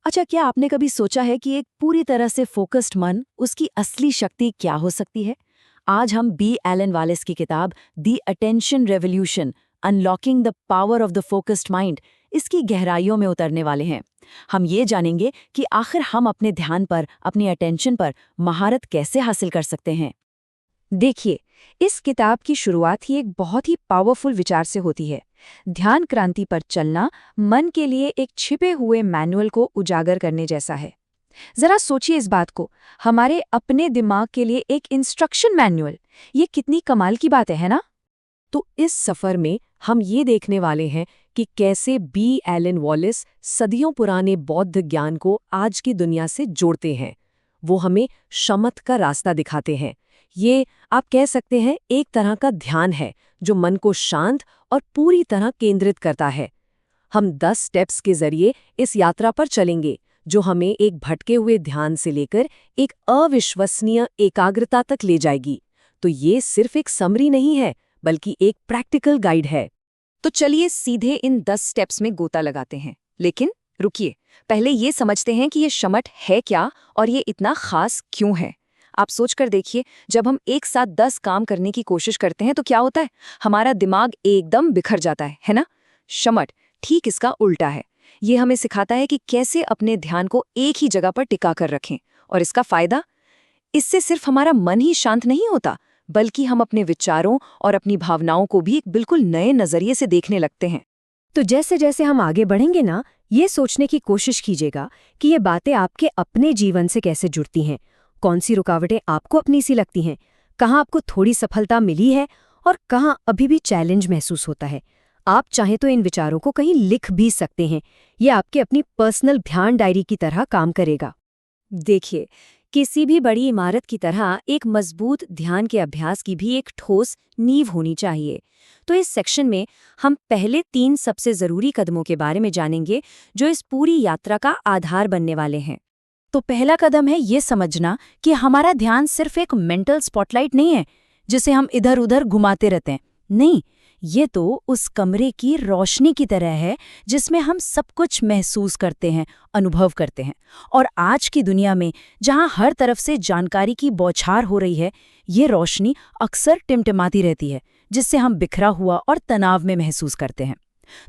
अच्छा, क्या आपने कभी सोचा है कि एक पूरी तरह से फोकस्ड मन, उसकी असली शक्ति क्या हो सकती है? आज हम बी एलन वालेस की किताब the attention revolution, unlocking the power of the focused mind, इसकी गहराइयों में उतरने वाले हैं। हम ये जानेंगे कि आखिर हम अपने ध्यान पर, अपनी अटेंशन पर महारत कैसे हासिल कर सकते हैं। देखिए, इस किताब की शुरुआत ही एक बहुत ही पावरफुल विचार से होती है। ध्यान क्रांति पर चलना मन के लिए एक छिपे हुए मैनुअल को उजागर करने जैसा है। जरा सोचिए इस बात को, हमारे अपने दिमाग के लिए एक इंस्ट्रक्शन मैनुअल। ये कितनी कमाल की बात है ना? तो इस सफर में हम ये देखने वाले हैं कि कैसे बी एलन वॉलेस सदियों पुराने बौद्ध ज्ञान को आज की दुनिया से जोड़ते हैं। वो हमें शमत का रास्ता दिखाते हैं। ये आप कह सकते हैं एक तरह का ध्यान है जो मन को शांत और पूरी तरह केंद्रित करता है। हम 10 स्टेप्स के जरिए इस यात्रा पर चलेंगे जो हमें एक भटके हुए ध्यान से लेकर एक अविश्वसनीय एकाग्रता तक ले जाएगी। तो ये सिर्फ एक समरी नहीं है, बल्कि एक प्रैक्टिकल गाइड है। तो चलिए सीधे इन 10 स्टेप्स में गोता लगाते हैं। लेकिन रुकिए, पहले ये समझते हैं कि ये शमट है क्या और ये इतना खास क्यों है। आप सोचकर देखिए, जब हम एक साथ 10 काम करने की कोशिश करते हैं तो क्या होता है? हमारा दिमाग एकदम बिखर जाता है ना? शमट ठीक इसका उल्टा है। ये हमें सिखाता है कि कैसे अपने ध्यान को एक ही जगह पर टिका कर रखें। और इसका फायदा, इससे सिर्फ हमारा मन ही शांत नहीं होता, बल्कि हम अपने विचारों और अपनी भावनाओं को भी एक बिल्कुल नए नजरिए से देखने लगते हैं। तो जैसे जैसे हम आगे बढ़ेंगे ना, ये सोचने की कोशिश कीजिएगा कि ये बातें आपके अपने जीवन से कैसे जुड़ती हैं। कौन सी रुकावटें आपको अपनी सी लगती हैं, कहाँ आपको थोड़ी सफलता मिली है और कहाँ अभी भी चैलेंज महसूस होता है। आप चाहें तो इन विचारों को कहीं लिख भी सकते हैं। ये आपके अपनी पर्सनल ध्यान डायरी की तरह काम करेगा। देखिए, किसी भी बड़ी इमारत की तरह एक मजबूत ध्यान के अभ्यास की भी एक ठोस नींव होनी चाहिए। तो इस सेक्शन में हम पहले 3 सबसे ज़रूरी कदमों के बारे में जानेंगे जो इस पूरी यात्रा का आधार बनने वाले हैं। तो पहला कदम है ये समझना कि हमारा ध्यान सिर्फ एक मेंटल स्पॉटलाइट नहीं है जिसे हम इधर उधर घुमाते रहते हैं। नहीं, ये तो उस कमरे की रोशनी की तरह है जिसमें हम सब कुछ महसूस करते हैं, अनुभव करते हैं। और आज की दुनिया में जहां हर तरफ से जानकारी की बौछार हो रही है, ये रोशनी अक्सर टिमटिमाती रहती है, जिससे हम बिखरा हुआ और तनाव में महसूस करते हैं।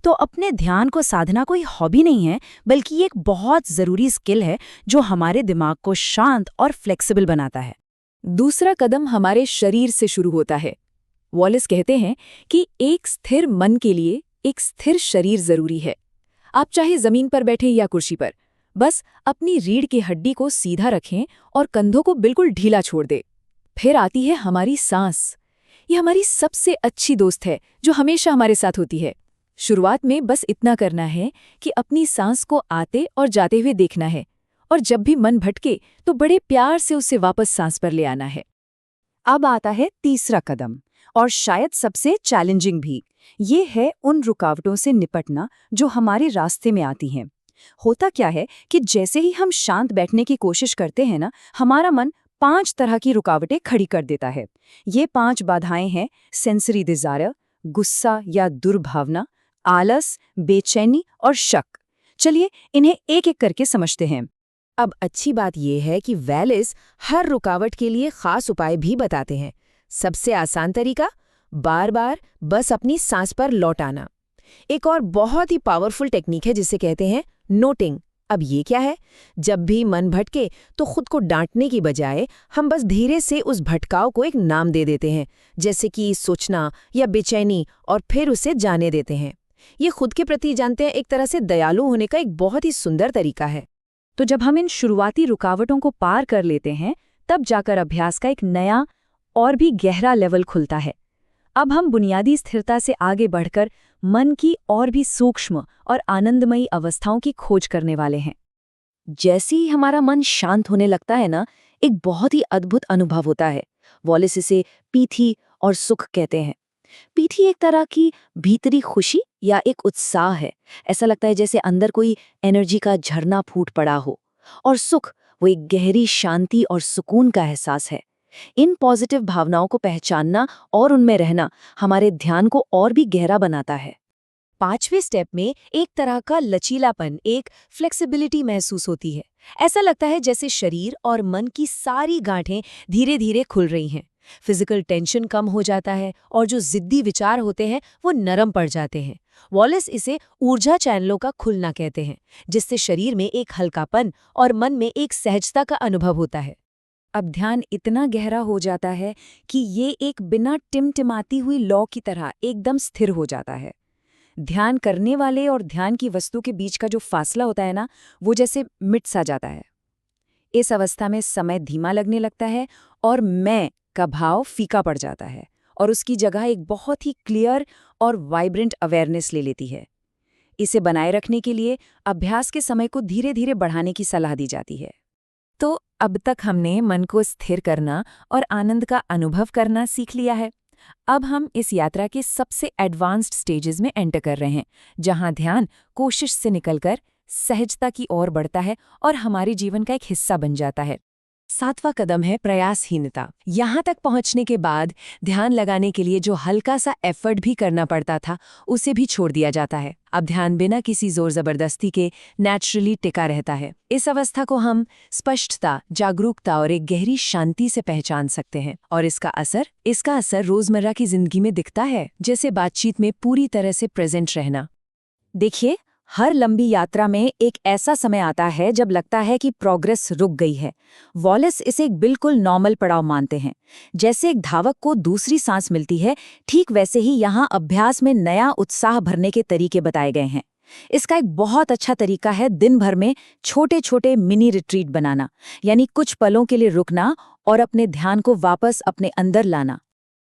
तो अपने ध्यान को साधना कोई हॉबी नहीं है, बल्कि ये एक बहुत ज़रूरी स्किल है जो हमारे दिमाग को शांत और फ्लेक्सिबल बनाता है। दूसरा कदम हमारे शरीर से शुरू होता है। वॉलेस कहते हैं कि एक स्थिर मन के लिए एक स्थिर शरीर जरूरी है। आप चाहे जमीन पर बैठे या कुर्सी पर, बस अपनी रीढ़ की हड्डी को सीधा रखें और कंधों को बिल्कुल ढीला छोड़ दें। फिर आती है हमारी सांस। ये हमारी सबसे अच्छी दोस्त है जो हमेशा हमारे साथ होती है। शुरुआत में बस इतना करना है कि अपनी सांस को आते और जाते हुए देखना है, और जब भी मन भटके तो बड़े प्यार से उसे वापस सांस पर ले आना है। अब आता है तीसरा कदम, और शायद सबसे चैलेंजिंग भी। ये है उन रुकावटों से निपटना जो हमारे रास्ते में आती हैं। होता क्या है कि जैसे ही हम शांत बैठने की कोशिश करते हैं ना, हमारा मन 5 तरह की रुकावटें खड़ी कर देता है। ये 5 बाधाएं हैं: सेंसरी डिजायर, गुस्सा या दुर्भावना, आलस, बेचैनी और शक। चलिए इन्हें एक एक करके समझते हैं। अब अच्छी बात यह है कि वैलेस हर रुकावट के लिए खास उपाय भी बताते हैं। सबसे आसान तरीका, बार बार बस अपनी सांस पर लौट आना। एक और बहुत ही पावरफुल टेक्निक है जिसे कहते हैं नोटिंग। अब ये क्या है? जब भी मन भटके तो खुद को डांटने की बजाय हम बस धीरे से उस भटकाव को एक नाम दे देते हैं, जैसे कि सोचना या बेचैनी, और फिर उसे जाने देते हैं। ये खुद के प्रति, जानते हैं, एक तरह से दयालु होने का एक बहुत ही सुंदर तरीका है। तो जब हम इन शुरुआती रुकावटों को पार कर लेते हैं, तब जाकर अभ्यास का एक नया और भी गहरा लेवल खुलता है। अब हम बुनियादी स्थिरता से आगे बढ़कर मन की और भी सूक्ष्म और आनंदमयी अवस्थाओं की खोज करने वाले हैं। जैसे ही हमारा मन शांत होने लगता है ना, एक बहुत ही अद्भुत अनुभव होता है। वॉलेस इसे पीथी और सुख कहते हैं। पीथी एक तरह की भीतरी खुशी या एक उत्साह है। ऐसा लगता है जैसे अंदर कोई एनर्जी का झरना फूट पड़ा हो। और सुख वो एक गहरी शांति और सुकून का एहसास है। इन पॉजिटिव भावनाओं को पहचानना और उनमें रहना हमारे ध्यान को और भी गहरा बनाता है। 5वें स्टेप में एक तरह का लचीलापन, एक फ्लेक्सिबिलिटी महसूस होती है। ऐसा लगता है जैसे शरीर और मन की सारी गांठें धीरे धीरे खुल रही हैं। फिजिकल टेंशन कम हो जाता है और जो जिद्दी विचार होते हैं वो नरम पड़ जाते हैं। वॉलेस इसे ऊर्जा चैनलों का खुलना कहते हैं, जिससे शरीर में एक हल्कापन और मन में एक सहजता का अनुभव होता है। अब ध्यान इतना गहरा हो जाता है कि ये एक बिना टिमटिमाती हुई लौ की तरह एकदम स्थिर हो जाता है। ध्यान करने वाले और ध्यान की वस्तु के बीच का जो फासला होता है ना, वो जैसे मिट सा जाता है। इस अवस्था में समय धीमा लगने लगता है और मैं का भाव फीका पड़ जाता है और उसकी जगह एक बहुत ही क्लियर और वाइब्रेंट अवेयरनेस ले लेती है। इसे बनाए रखने के लिए अभ्यास के समय को धीरे धीरे बढ़ाने की सलाह दी जाती है। तो अब तक हमने मन को स्थिर करना और आनंद का अनुभव करना सीख लिया है। अब हम इस यात्रा के सबसे एडवांस्ड स्टेजेस में एंटर कर रहे हैं, जहां ध्यान कोशिश से निकलकर सहजता की ओर बढ़ता है और हमारे जीवन का एक हिस्सा बन जाता है। 7वां कदम है प्रयासहीनता। यहाँ तक पहुँचने के बाद ध्यान लगाने के लिए जो हल्का सा एफर्ट भी करना पड़ता था, उसे भी छोड़ दिया जाता है। अब ध्यान बिना किसी जोर जबरदस्ती के नेचुरली टिका रहता है। इस अवस्था को हम स्पष्टता, जागरूकता और एक गहरी शांति से पहचान सकते हैं। और इसका असर रोजमर्रा की जिंदगी में दिखता है, जैसे बातचीत में पूरी तरह से प्रेजेंट रहना। देखिए, हर लंबी यात्रा में एक ऐसा समय आता है जब लगता है कि प्रोग्रेस रुक गई है। वॉलेस इसे एक बिल्कुल नॉर्मल पड़ाव मानते हैं। जैसे एक धावक को दूसरी सांस मिलती है, ठीक वैसे ही यहाँ अभ्यास में नया उत्साह भरने के तरीके बताए गए हैं। इसका एक बहुत अच्छा तरीका है दिन भर में छोटे छोटे मिनी रिट्रीट बनाना, यानी कुछ पलों के लिए रुकना और अपने ध्यान को वापस अपने अंदर लाना।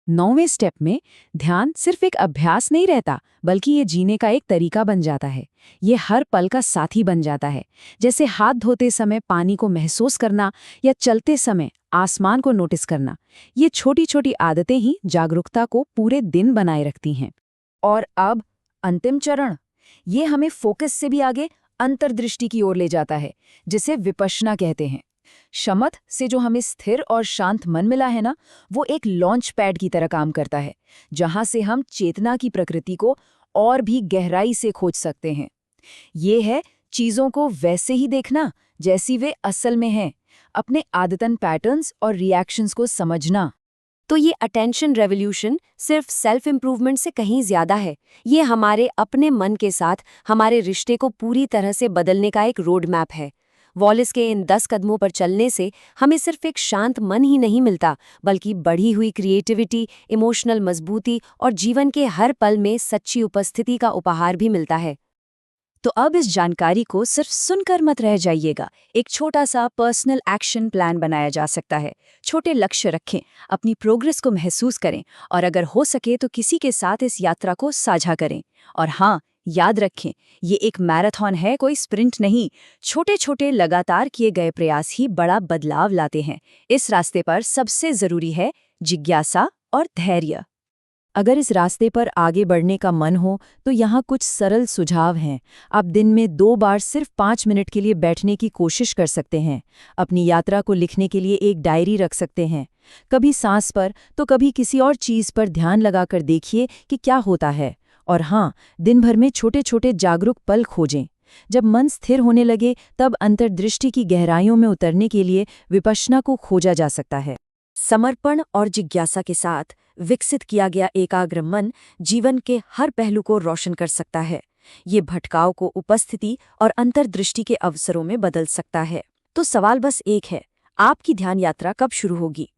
9वें स्टेप में ध्यान सिर्फ एक अभ्यास नहीं रहता, बल्कि ये जीने का एक तरीका बन जाता है। ये हर पल का साथी बन जाता है। जैसे हाथ धोते समय पानी को महसूस करना या चलते समय आसमान को नोटिस करना। ये छोटी छोटी आदतें ही जागरूकता को पूरे दिन बनाए रखती हैं। और अब अंतिम चरण, ये हमें फोकस से भी आगे अंतर्दृष्टि की ओर ले जाता है, जिसे विपश्यना कहते हैं। शमथ से जो हमें स्थिर और शांत मन मिला है ना, वो एक लॉन्च पैड की तरह काम करता है, जहां से हम चेतना की प्रकृति को और भी गहराई से खोज सकते हैं। ये है चीजों को वैसे ही देखना जैसी वे असल में हैं, अपने आदतन पैटर्न्स और रिएक्शंस को समझना। तो ये अटेंशन रेवोल्यूशन सिर्फ सेल्फ इम्प्रूवमेंट से कहीं ज्यादा है। ये हमारे अपने मन के साथ हमारे रिश्ते को पूरी तरह से बदलने का एक रोड मैप है। वॉलेस के इन 10 कदमों पर चलने से हमें सिर्फ एक शांत मन ही नहीं मिलता, बल्कि बढ़ी हुई क्रिएटिविटी, इमोशनल मजबूती और जीवन के हर पल में सच्ची उपस्थिति का उपहार भी मिलता है। तो अब इस जानकारी को सिर्फ सुनकर मत रह जाइएगा। एक छोटा सा पर्सनल एक्शन प्लान बनाया जा सकता है। छोटे लक्ष्य रखें, अपनी प्रोग्रेस को महसूस करें और अगर हो सके तो किसी के साथ इस यात्रा को साझा करें। और हाँ, याद रखें, ये एक मैराथन है, कोई स्प्रिंट नहीं। छोटे छोटे लगातार किए गए प्रयास ही बड़ा बदलाव लाते हैं। इस रास्ते पर सबसे जरूरी है जिज्ञासा और धैर्य। अगर इस रास्ते पर आगे बढ़ने का मन हो तो यहाँ कुछ सरल सुझाव हैं। आप दिन में 2 बार सिर्फ 5 मिनट के लिए बैठने की कोशिश कर सकते हैं। अपनी यात्रा को लिखने के लिए एक डायरी रख सकते हैं। कभी सांस पर तो कभी किसी और चीज पर ध्यान लगाकर देखिए कि क्या होता है। और हाँ, दिन भर में छोटे छोटे जागरूक पल खोजें। जब मन स्थिर होने लगे तब अंतर्दृष्टि की गहराइयों में उतरने के लिए विपश्यना को खोजा जा सकता है। समर्पण और जिज्ञासा के साथ विकसित किया गया एकाग्र मन जीवन के हर पहलू को रोशन कर सकता है। ये भटकाव को उपस्थिति और अंतर्दृष्टि के अवसरों में बदल सकता है। तो सवाल बस एक है, आपकी ध्यान यात्रा कब शुरू होगी?